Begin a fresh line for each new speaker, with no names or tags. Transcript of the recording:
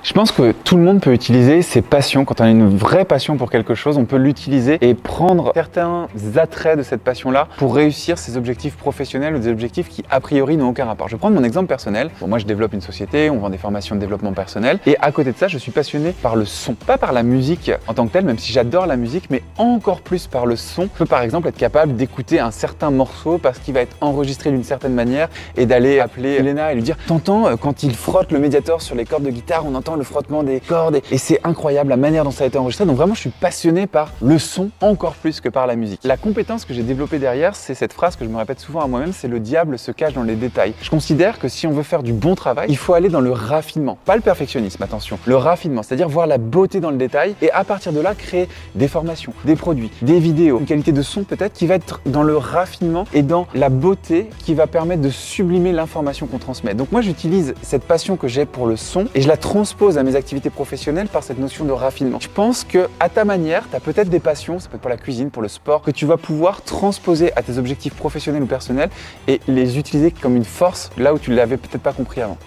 Je pense que tout le monde peut utiliser ses passions. Quand on a une vraie passion pour quelque chose, on peut l'utiliser et prendre certains attraits de cette passion-là pour réussir ses objectifs professionnels ou des objectifs qui, a priori, n'ont aucun rapport. Je vais prendre mon exemple personnel. Bon, moi, je développe une société, on vend des formations de développement personnel et à côté de ça, je suis passionné par le son. Pas par la musique en tant que telle, même si j'adore la musique, mais encore plus par le son. Je peux par exemple être capable d'écouter un certain morceau parce qu'il va être enregistré d'une certaine manière et d'aller appeler Elena et lui dire « T'entends, quand il frotte le médiator sur les cordes de guitare, on entend le frottement des cordes et c'est incroyable la manière dont ça a été enregistré. » Donc vraiment, je suis passionné par le son encore plus que par la musique. La compétence que j'ai développée derrière, c'est cette phrase que je me répète souvent à moi-même, c'est le diable se cache dans les détails. Je considère que si on veut faire du bon travail, il faut aller dans le raffinement. Pas le perfectionnisme, attention. Le raffinement, c'est-à-dire voir la beauté dans le détail et à partir de là, créer des formations, des produits, des vidéos, une qualité de son peut-être qui va être dans le raffinement et dans la beauté qui va permettre de sublimer l'information qu'on transmet. Donc moi, j'utilise cette passion que j'ai pour le son et je la transpose à mes activités professionnelles par cette notion de raffinement. Je pense que à ta manière, tu as peut-être des passions, ça peut être pour la cuisine, pour le sport, que tu vas pouvoir transposer à tes objectifs professionnels ou personnels et les utiliser comme une force là où tu ne l'avais peut-être pas compris avant.